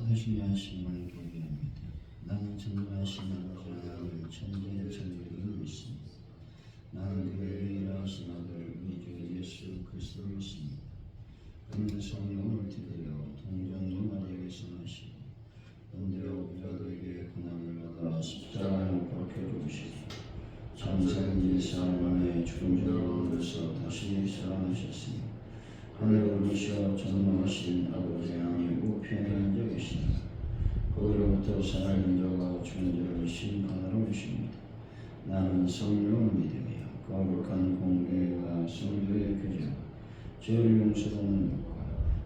사도신이 하신 말을 예비합니다. 나는 전능하신 아버지 하나님을 천지의 전능을 믿습니다. 나는 그의 유일하신 아들 우리 주 예수 그리스도를 믿습니다. 그는 성령을 드려 동정녀 마리아에게서 나시고 본디오 빌라도에게 고난을 받아 십자가에 못 박혀 죽으시고 장사된 지 사흘 만에 죽은 자 가운데서 다시 살아나셨으니 하늘에 오르셔 전능하신 아버지 하나님 우편에 앉아 계시니 거기로부터 살아있는 자가 죽은 자를 심판하러 오십니다. 나는 성령을 믿으며 거룩한 공교회와 성도의 교제와 죄를 용서받는 것과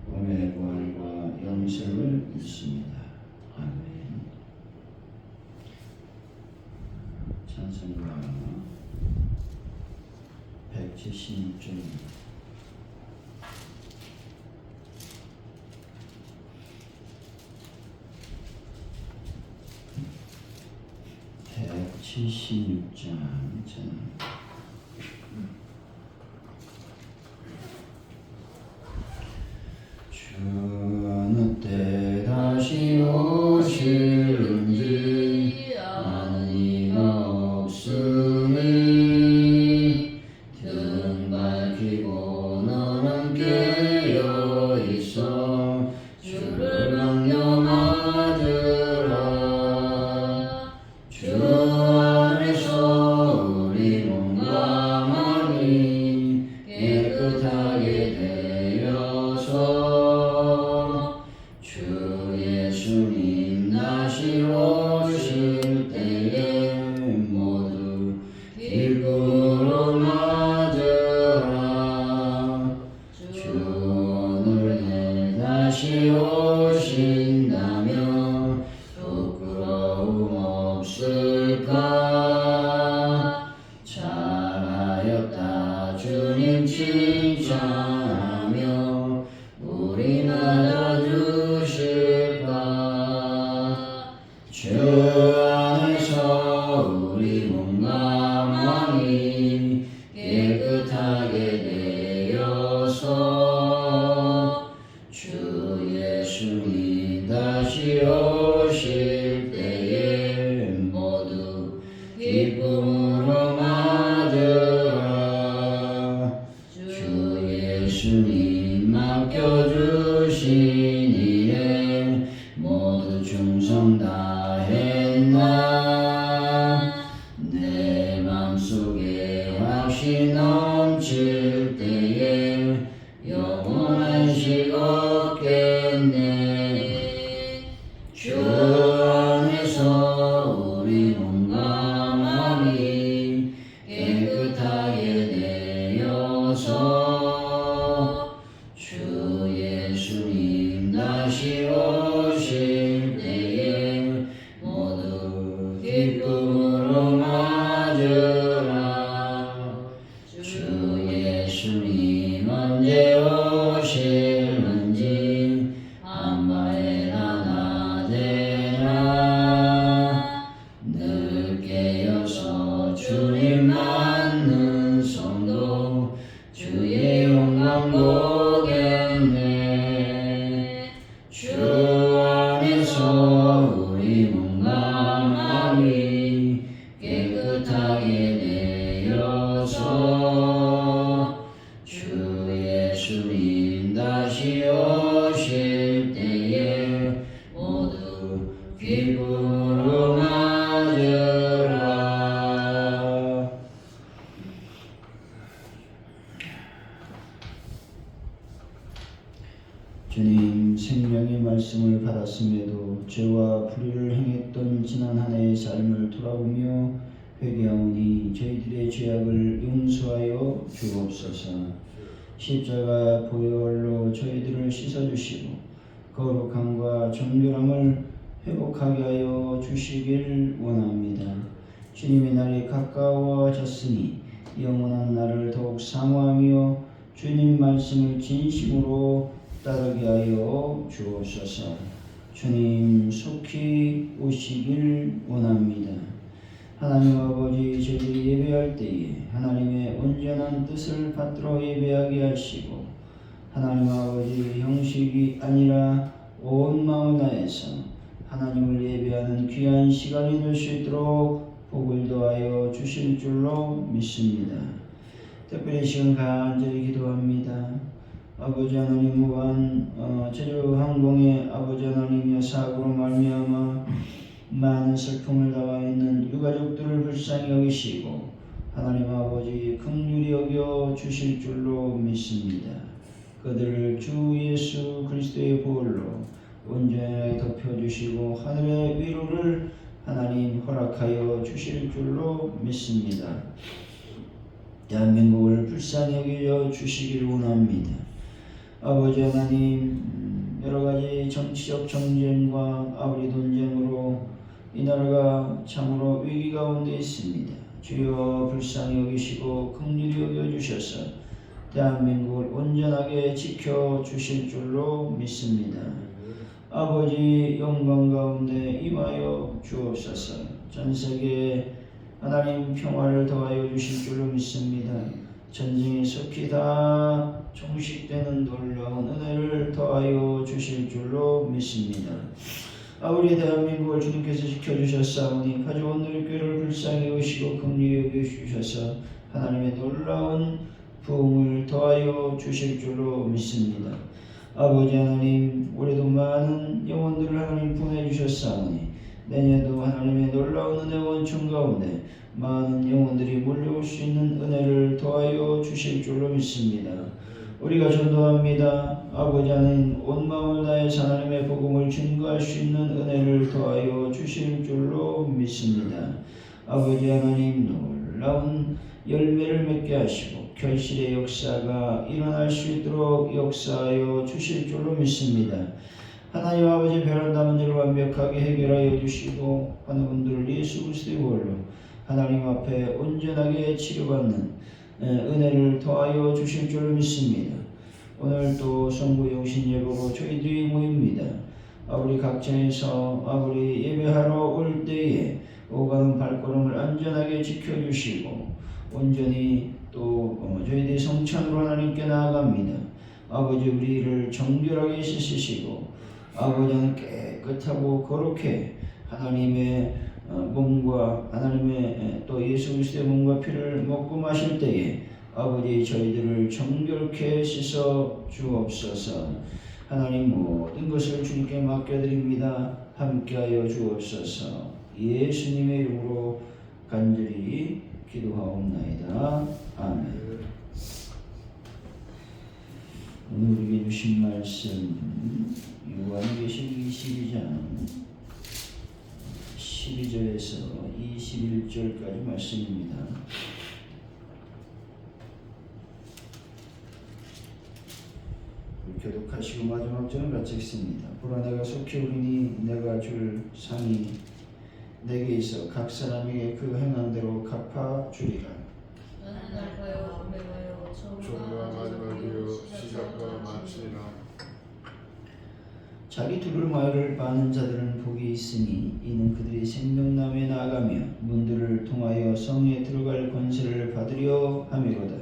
몸의 부활과 영생을 믿습니다. 아멘. 찬송가 176쪽입니다. 176장 주는 때 다시 오실는지 아는 이가 없으니 등 밝히고 너는 깨어 있어 주를 강령하더라. 주 안에서 우리 몸과 마음이 깨끗하게 되어서 주 예수님 다시 오실 때에 모두 기쁨으로 맞으라. 주 오늘 다시 오신다면 부끄러움 없을까? 잘하였다 주님 칭찬하며 우리 맞아주실까? 주 안에서 우리 몸과 마음이 깨끗하게 되어서 주 예수님 다시 오실 때에 모두 기쁨으로 맞으라. 주 예수님 맡겨주신 일에 모두 충성 다했나? 내 맘속에 확신 넘칠 때에 영원한 식 없겠네. 주 안에서 우리 몸과 마음이 깨끗하게 되어서 주 예수님 다시 오실 때에 모두 기쁨으로 맞으라. 주 예수님 언제 오실는지 한바에나 나대나 늘 깨어서 주님 맞는 성도 주의 영광 보겠네. 주 안에서 우리 몸과 마음이 깨끗하게 되어서 주 예수님 다시 오실 때에 모두 기쁨으로 맞으라. 주님 생명의 말씀을 받았음에도 죄와 불의를 행했던 지난 한 해의 삶을 돌아보며 회개하오니 저희들의 죄악을 용서하여 주옵소서. 십자가 보혈로 저희들을 씻어주시고 거룩함과 정결함을 회복하게 하여 주시길 원합니다. 주님의 날이 가까워졌으니 영원한 날을 더욱 사모하며 주님 말씀을 진심으로 따르게 하여 주옵소서. 주님 속히 오시길 원합니다. 하나님 아버지, 저희들이 예배할 때에 하나님의 온전한 뜻을 받들어 예배하게 하시고 하나님 아버지 형식이 아니라 온 마음을 다해서 하나님을 예배하는 귀한 시간이 될 수 있도록 복을 더하여 주실 줄로 믿습니다. 특별히 지금 간절히 기도합니다. 아버지 하나님, 무한 제주항공의 아버지 하나님의 사고로 말미암아 많은 슬픔을 당하고 있는 유가족들을 불쌍히 여기시고 하나님 아버지 긍휼히 여겨 주실 줄로 믿습니다. 그들을 주 예수 그리스도의 보혈로 온전히 덮여주시고 하늘의 위로를 하나님 허락하여 주실 줄로 믿습니다. 대한민국을 불쌍히 여겨 주시기를 원합니다. 아버지 하나님, 여러가지 정치적 정쟁과 아버지 논쟁으로 이 나라가 참으로 위기 가운데 있습니다. 주여 불쌍히 여기시고 긍휼히 여겨주셔서 대한민국을 온전하게 지켜주실 줄로 믿습니다. 아버지 영광 가운데 임하여 주옵소서. 전세계에 하나님 평화를 더하여 주실 줄로 믿습니다. 전쟁이 속히 다 종식되는 놀라운 은혜를 더하여 주실 줄로 믿습니다. 우리 대한민국을 주님께서 지켜주셨사오니 가져온 우리교회를 불쌍히 여기시고 긍휼히 여겨주셔서 하나님의 놀라운 부흥을 더하여 주실 줄로 믿습니다. 아버지 하나님, 올해도 많은 영혼들을 하나님 보내주셨사오니 내년에도 하나님의 놀라운 은혜 원천 가운데 많은 영혼들이 몰려올 수 있는 은혜를 더하여 주실 줄로 믿습니다. 우리가 전도합니다. 아버지 하나님, 온 마음을 다해서 하나님의 복음을 증거할 수 있는 은혜를 더하여 주실 줄로 믿습니다. 아버지 하나님, 놀라운 열매를 맺게 하시고 결실의 역사가 일어날 수 있도록 역사하여 주실 줄로 믿습니다. 하나님 아버지, 베란다 문제를 완벽하게 해결하여 주시고 어느 분들을 예수 그리스도의 보혈로 하나님 앞에 온전하게 치료받는 은혜를 더하여 주실 줄로 믿습니다. 오늘 또 성부 영신 예보로 저희들이 모입니다. 우리 각장에서 우리 예배하러 올 때에 오가는 발걸음을 안전하게 지켜주시고 온전히 또 저희들이 성찬으로 하나님께 나아갑니다. 아버지, 우리를 정결하게 씻으시고 아버지는 깨끗하고 거룩해 하나님의 몸과 하나님의 또 예수 그리스도의 몸과 피를 먹고 마실 때에 아버지, 저희들을 정결케 씻어 주옵소서. 하나님, 모든 것을 주님께 맡겨드립니다. 함께하여 주옵소서. 예수님의 이름으로 간절히 기도하옵나이다. 아멘. 오늘 우리에게 주신 말씀 요한계시록 22장 12절에서 21절까지 말씀입니다. 교독하시고 마지막 절은 같이 읽습니다. 보라, 내가 속히 오리니 내가 줄 상이 내게 있어 각 사람에게 그 행한 대로 갚아 주리라. 나는 알파요 오메가요 처음과 마지막이요 시작과 마치니라. 자기 두루마리를 빠는 자들은 복이 있으니 이는 그들이 생명나무에 나아가며 문들을 통하여 성에 들어갈 권세를 받으려 함이로다.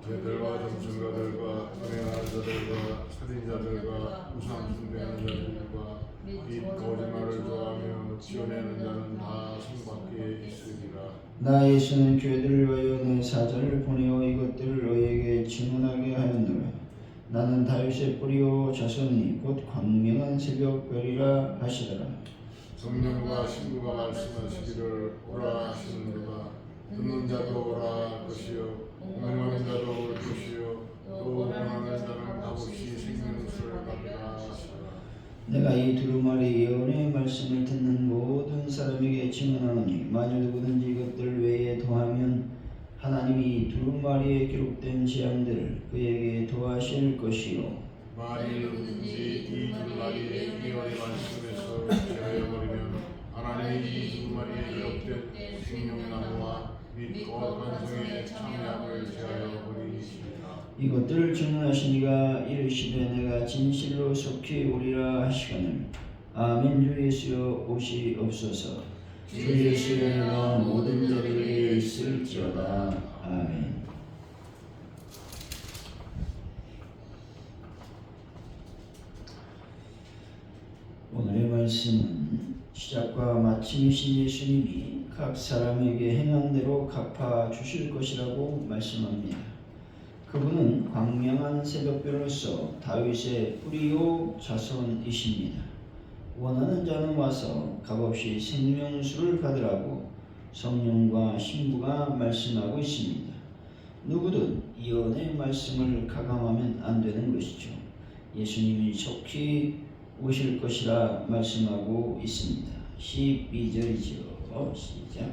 죄들과 점술가들과 은행하는 자들과 살인자들과 우상 숭배하는 자들과 및 거짓말을 좋아하며 지어내는 자는 다 성밖에 있으리라. 나 예수는 교회들을 위하여 내 사자를 보내어 이것들을 너희에게 증언하게 하였노라. 나는 다윗의 뿌리요 자손이 곧 광명한 새벽별이라 하시더라. 성령과 신부가 말씀하시기를 오라 하시는도다. 듣는 자도 오라 할 것이요 목마른 자도 올 것이요 또 원하는 자는 값없이 생명수를 받으라 하시라. 내가 이 두루마리 예언의 말씀을 듣는 모든 사람에게 증언하노니 만일 누구든지 이것들 외에 더하면 하나님이 두루마리에 기록된 재앙들을 그에게 더하실 것이요 만일 누구든지 이 두루마리의 예언의 말씀에서 제하여버리면 하나님이 이 두루마리에 기록된 생명나무와 및 거룩한 성의 창약을 제하여버리시리라. 이것들을 증언하신 이가 이르시되 내가 진실로 속히 오리라 하시거늘. 아멘. 주 예수여 오시옵소서. 주 예수의 은혜가 모든 자들에게 있을지어다. 아멘. 말씀은 시작과 마침이신 예수님이 각 사람에게 행한 대로 갚아 주실 것이라고 말씀합니다. 그분은 광명한 새벽별로서 다윗의 뿌리요 자손이십니다. 원하는 자는 와서 값없이 생명수를 받으라고 성령과 신부가 말씀하고 있습니다. 누구든 이 은혜의 말씀을 가감하면 안 되는 것이죠. 예수님이 속히 오실 것이라 말씀하고 있습니다. 12절이죠. 시작.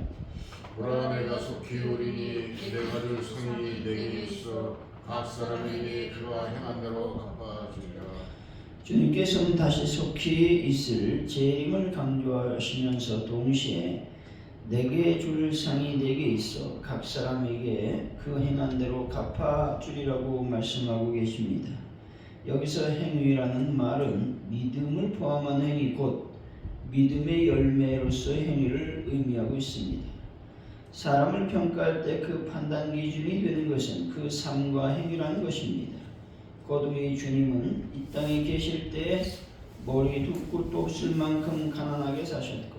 보라 내가 속히 오리니 내가 줄 성이 내게 있어 각 사람에게 그가 행한 대로 갚아주리라. 주님께서는 다시 속히 있을 재림을 강조하시면서 동시에 내게 줄 상이 내게 있어 각 사람에게 그 행한 대로 갚아주리라고 말씀하고 계십니다. 여기서 행위라는 말은 믿음을 포함한 행위 곧 믿음의 열매로서의 행위를 의미하고 있습니다. 사람을 평가할 때 그 판단 기준이 되는 것은 그 삶과 행위라는 것입니다. 곧 우리 주님은 이 땅에 계실 때 머리 두 뿔도 없을 만큼 가난하게 사셨고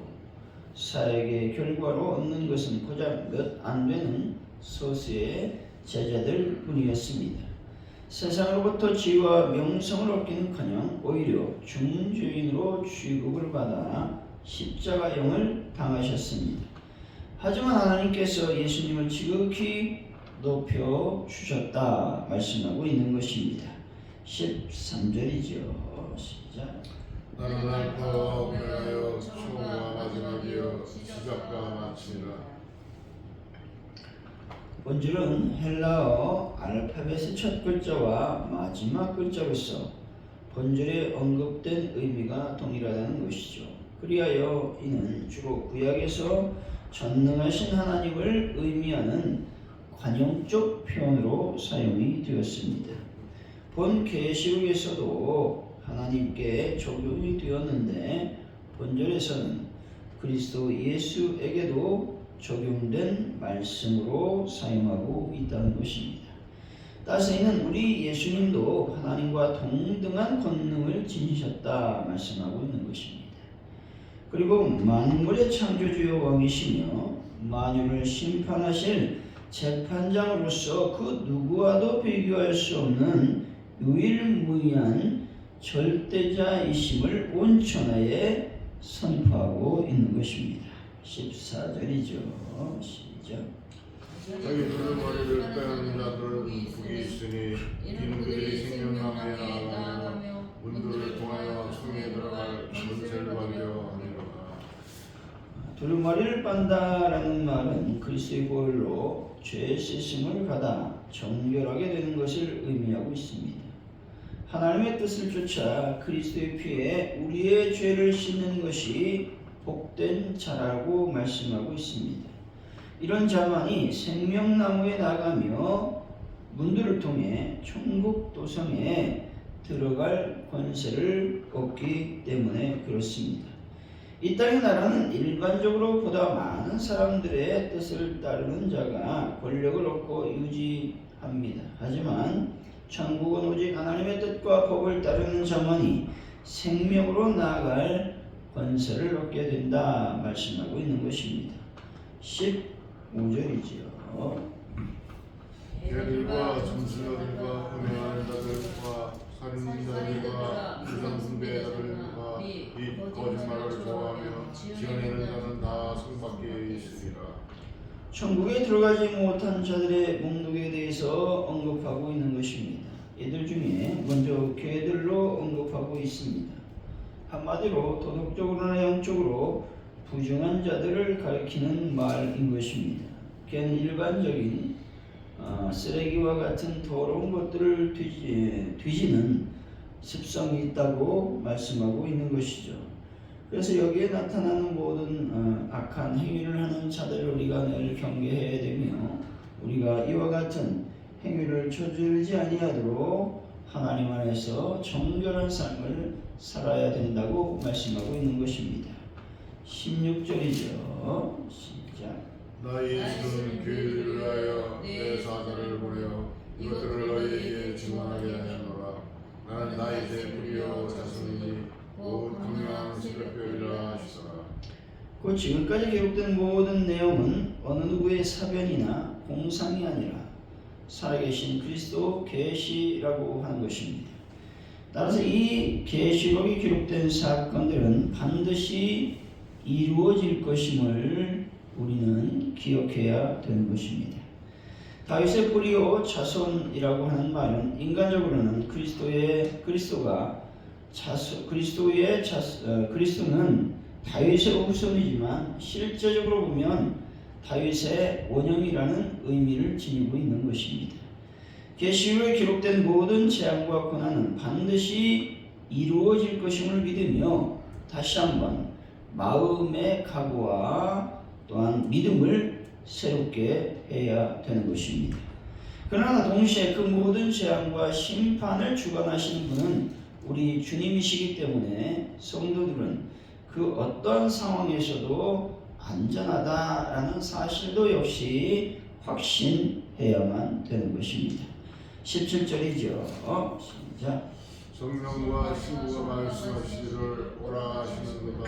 사역의 결과로 얻는 것은 고작 몇 안 되는 소수의 제자들 뿐이었습니다. 세상으로부터 지위와 명성을 얻기는커녕 오히려 중주인으로 취급을 받아 십자가형을 당하셨습니다. 하지만 하나님께서 예수님을 지극히 높여주셨다 말씀하고 있는 것입니다. 13절이죠. 시작. 나는 알파와 오메가여 처음과 마지막이여 시작과 마침이라. 본줄은 헬라어 알파벳의 첫 글자와 마지막 글자로서 본줄에 언급된 의미가 동일하다는 것이죠. 그리하여 이는 주로 구약에서 전능하신 하나님을 의미하는 관용적 표현으로 사용이 되었습니다. 본 계시록에서도 하나님께 적용이 되었는데 본절에서는 그리스도 예수에게도 적용된 말씀으로 사용하고 있다는 것입니다. 따라서 이는 우리 예수님도 하나님과 동등한 권능을 지니셨다 말씀하고 있는 것입니다. 그리고 만물의 창조주요 왕이시며 만유를 심판하실 재판장으로서 그 누구와도 비교할 수 없는 유일무이한 절대자이심을 온 천하에 선포하고 있는 것입니다. 14절이죠. 시작. 자기 두루마리를 빼앗는 자들은 복이 있으니 이는 그들이 생명나무에 나아가며 문들을 통하여 성에 들어갈 문체를 받으려 함이로다. 두루마리를 빤다라는 말은 그리스도의 보혈로 죄 씻음을 받아 정결하게 되는 것을 의미하고 있습니다. 하나님의 뜻을 쫓아 그리스도의 피에 우리의 죄를 씻는 것이 복된 자라고 말씀하고 있습니다. 이런 자만이 생명나무에 나가며 문들을 통해 천국 도성에 들어갈 권세를 얻기 때문에 그렇습니다. 이 땅의 나라는 일반적으로 보다 많은 사람들의 뜻을 따르는 자가 권력을 얻고 유지합니다. 하지만 천국은 오직 하나님의 뜻과 법을 따르는 자만이 생명으로 나아갈 권세를 얻게 된다 말씀하고 있는 것입니다. 15절이지요. 개들과 점술자들과 음행하는 자들과 살인자들과 부정숭배자들과 이 거짓말을 좋아하며 지어내는 자는 다 성밖에 있으리라. 천국에 들어가지 못한 자들의 목록에 대해서 언급하고 있는 것입니다. 이들 중에 먼저 개들로 언급하고 있습니다. 한마디로 도덕적으로나 영적으로 부정한 자들을 가리키는 말인 것입니다. 개는 일반적인 쓰레기와 같은 더러운 것들을 뒤지는 습성이 있다고 말씀하고 있는 것이죠. 그래서 여기에 나타나는 모든 악한 행위를 하는 자들을 우리가 늘 경계해야 되며 우리가 이와 같은 행위를 저지르지 아니하도록 하나님 안에서 정결한 삶을 살아야 된다고 말씀하고 있는 것입니다. 16절이죠. 시작. 나 예수는 교회를 위하여 내 사자를 보내어 이것들을 너희에게 증언하게 하였노라. 나는 나의 제 뿌리요 자손이니 곧 분명한 새벽별 곧 지금까지 기록된 모든 내용은 어느 누구의 사변이나 공상이 아니라 살아계신 그리스도 계시라고 하는 것입니다. 따라서 이 계시록이 기록된 사건들은 반드시 이루어질 것임을 우리는 기억해야 되는 것입니다. 다윗의 뿌리요 자손이라고 하는 말은 인간적으로는 그리스도는 다윗의 후손이지만 실제적으로 보면 다윗의 원형이라는 의미를 지니고 있는 것입니다. 계시록에 기록된 모든 재앙과 고난은 반드시 이루어질 것임을 믿으며 다시 한번 마음의 각오와 또한 믿음을 새롭게 해야 되는 것입니다. 그러나 동시에 그 모든 재앙과 심판을 주관하시는 분은 우리 주님이시기 때문에 성도들은 그 어떠한 상황에서도 안전하다라는 사실도 역시 확신해야만 되는 것입니다. 17절이죠. 시작. 성령과 신부가 말씀하시기를 오라 하시는도다.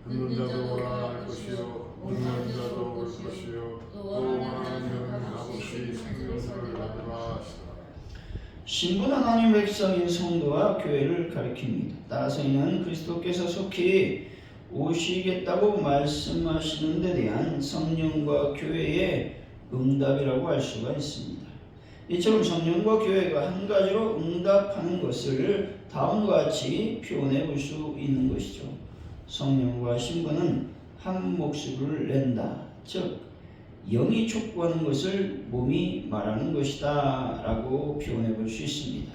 듣는 자도 오라 할 것이요 듣는 자도 올 것이요 또 원하는 자는 값없이 생명수를 받으라 하시라. 신부는 하나님 백성인 성도와 교회를 가리킵니다. 따라서 이는 그리스도께서 속히 오시겠다고 말씀하시는 데 대한 성령과 교회의 응답이라고 할 수가 있습니다. 이처럼 성령과 교회가 한 가지로 응답하는 것을 다음과 같이 표현해 볼 수 있는 것이죠. 성령과 신부는 한 목소리를 낸다. 즉 영이 촉구하는 것을 몸이 말하는 것이다 라고 표현해 볼 수 있습니다.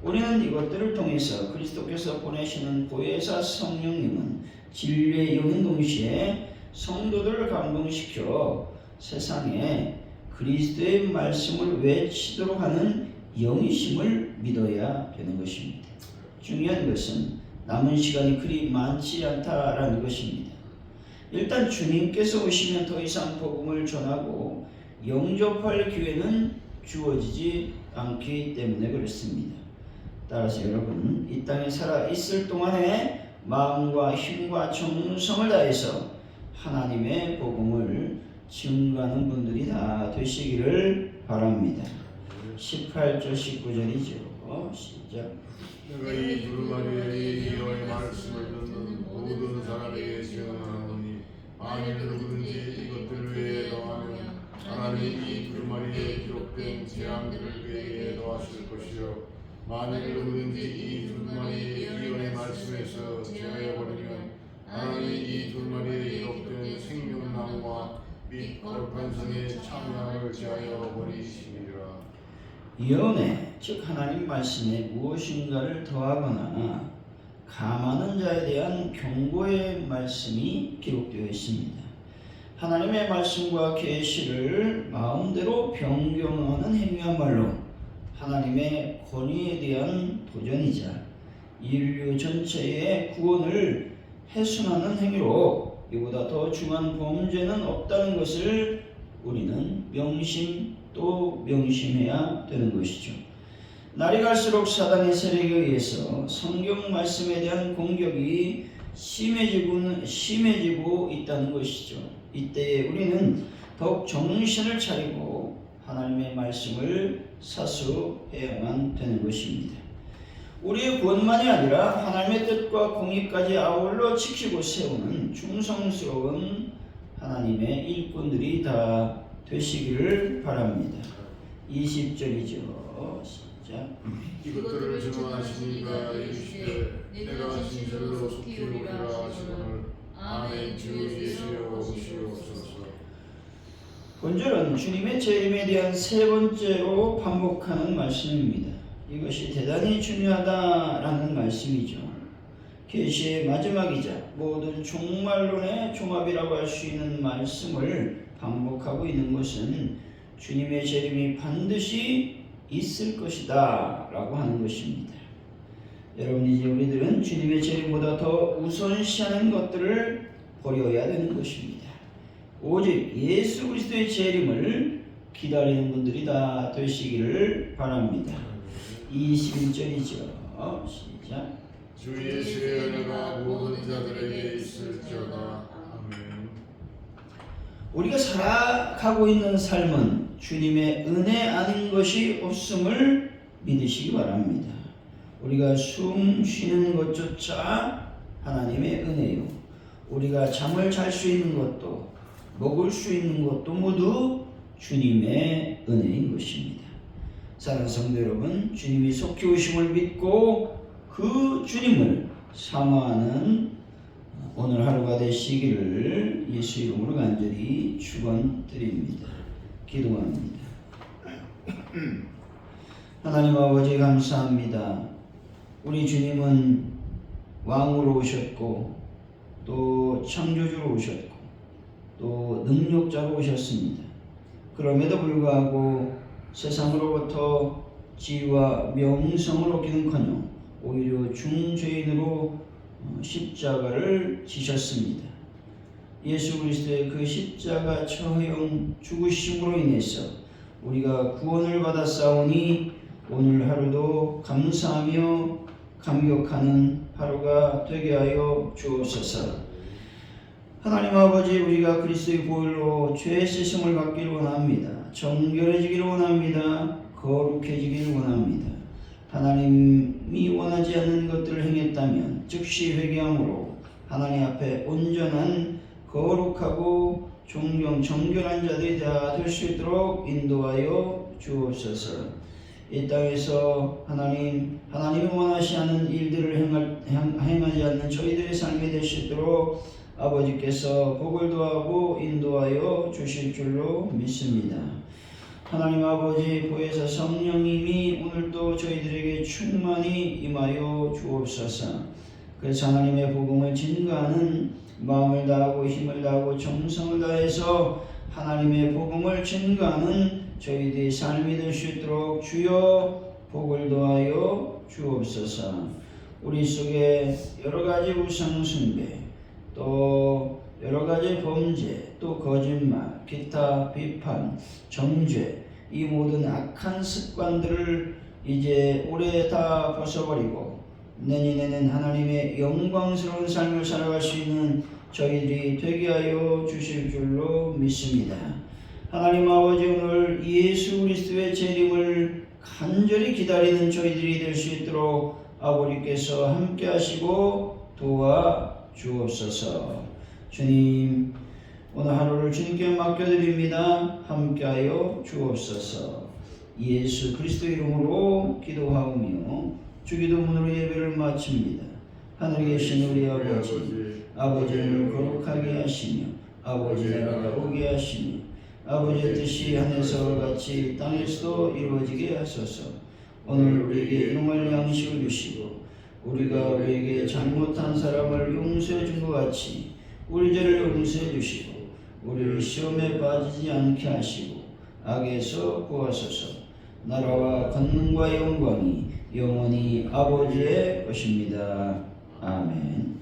우리는 이것들을 통해서 그리스도께서 보내시는 보혜사 성령님은 진리의 영인 동시에 성도들을 감동시켜 세상에 그리스도의 말씀을 외치도록 하는 영이심을 믿어야 되는 것입니다. 중요한 것은 남은 시간이 그리 많지 않다라는 것입니다. 일단 주님께서 오시면 더 이상 복음을 전하고 영접할 기회는 주어지지 않기 때문에 그렇습니다. 따라서 여러분 이 땅에 살아 있을 동안에 마음과 힘과 정성을 다해서 하나님의 복음을 증거하는 분들이 다 되시기를 바랍니다. 18절 19절이죠. 시작. 내가 이 두루마리의 여호와의 말씀을 듣는 모든 사람에게 증언하노니 만일 누구든지 이것들 외에 더하면 하나님 이 두루마리에 기록된 재앙들을 그에게 더하실 것이요 만일 누구든지 이 두루마리의 예언의 말씀에서 제하여버리면 하나님 이 두루마리에 기록된 생명나무와 및 거룩한성의 참여함을 제하여 버리시리라. 예언에 즉 하나님 말씀에 무엇인가를 더하거나 감하는 자에 대한 경고의 말씀이 기록되어 있습니다. 하나님의 말씀과 계시를 마음대로 변경하는 행위야말로 하나님의 권위에 대한 도전이자 인류 전체의 구원을 훼손하는 행위로 이보다 더 중한 범죄는 없다는 것을 우리는 명심해야 되는 것이죠. 날이 갈수록 사단의 세력에 의해서 성경 말씀에 대한 공격이 심해지고 있다는 것이죠. 이때에 우리는 더욱 정신을 차리고 하나님의 말씀을 사수해야만 되는 것입니다. 우리의 구원만이 아니라 하나님의 뜻과 공의까지 아울러 지키고 세우는 충성스러운 하나님의 일꾼들이 다 되시기를 바랍니다. 20절이죠. 시작. 이것들을 증언하시니가 이르시되 내가 진실로 속히 오리라 하시거늘 아멘 주 예수여 오시옵소서. 본절은 주님의 재림에 대한 세 번째로 반복하는 말씀입니다. 이것이 대단히 중요하다라는 말씀이죠. 계시의 마지막이자 모든 종말론의 종합이라고 할 수 있는 말씀을 반복하고 있는 것은 주님의 재림이 반드시 있을 것이다 라고 하는 것입니다. 여러분 이제 우리들은 주님의 재림보다 더 우선시하는 것들을 버려야 되는 것입니다. 오직 예수 그리스도의 재림을 기다리는 분들이 다 되시기를 바랍니다. 21절이죠. 시작. 주 예수의 은혜가 모든 자들에게 있을지어다. 아멘. 우리가 살아가고 있는 삶은 주님의 은혜 아닌 것이 없음을 믿으시기 바랍니다. 우리가 숨 쉬는 것조차 하나님의 은혜요. 우리가 잠을 잘 수 있는 것도 먹을 수 있는 것도 모두 주님의 은혜인 것입니다. 사랑하는 성도 여러분, 주님이 속히 오심을 믿고 그 주님을 사모하는 오늘 하루가 되시기를 예수 이름으로 간절히 축원드립니다. 기도합니다. 하나님 아버지 감사합니다. 우리 주님은 왕으로 오셨고 또 창조주로 오셨고 또 능력자로 오셨습니다. 그럼에도 불구하고 세상으로부터 지위와 명성을 얻기는커녕 오히려 중죄인으로 십자가를 지셨습니다. 예수 그리스도의 그 십자가 처형 죽으심으로 인해서 우리가 구원을 받았사오니 오늘 하루도 감사하며 감격하는 하루가 되게 하여 주옵소서. 하나님 아버지, 우리가 그리스도의 보혈로 죄 씻음을 받기를 원합니다. 정결해지기를 원합니다. 거룩해지기를 원합니다. 하나님이 원하지 않는 것들을 행했다면 즉시 회개함으로 하나님 앞에 온전한 거룩하고 존경 정결한 자들이 다 될 수 있도록 인도하여 주옵소서. 이 땅에서 하나님이 원하시 않는 일들을 행하지 않는 저희들의 삶이 될 수 있도록 아버지께서 복을 더하고 인도하여 주실 줄로 믿습니다. 하나님 아버지, 보혜사 성령님이 오늘도 저희들에게 충만히 임하여 주옵소서. 그래서 하나님의 복음을 증거하는 마음을 다하고 힘을 다하고 정성을 다해서 하나님의 복음을 증거하는 저희들의 삶이 될 수 있도록 주여 복을 더하여 주옵소서. 우리 속에 여러가지 우상 숭배, 또 여러가지 범죄, 또 거짓말, 기타 비판, 정죄, 이 모든 악한 습관들을 이제 올해 다 벗어버리고 내년에는 하나님의 영광스러운 삶을 살아갈 수 있는 저희들이 되게 하여 주실 줄로 믿습니다. 하나님 아버지, 오늘 예수 그리스도의 재림을 간절히 기다리는 저희들이 될 수 있도록 아버지께서 함께 하시고 도와 주옵소서. 주님, 오늘 하루를 주님께 맡겨드립니다. 함께하여 주옵소서. 예수 그리스도 이름으로 기도하오며 주기도문으로 예배를 마칩니다. 하늘에 계신 우리 아버지를 거룩하게 하시며 아버지의 나라가 오게 하시며 아버지의 뜻이 하늘에서 같이 땅에서도 이루어지게 하소서. 오늘 우리에게 일용할 양식을 주시고 우리가 우리에게 잘못한 사람을 용서해 준 것 같이 우리 죄를 용서해 주시고 우리를 시험에 빠지지 않게 하시고 악에서 구하소서. 나라와 권능과 영광이 영원히 아버지의 것입니다. 아멘.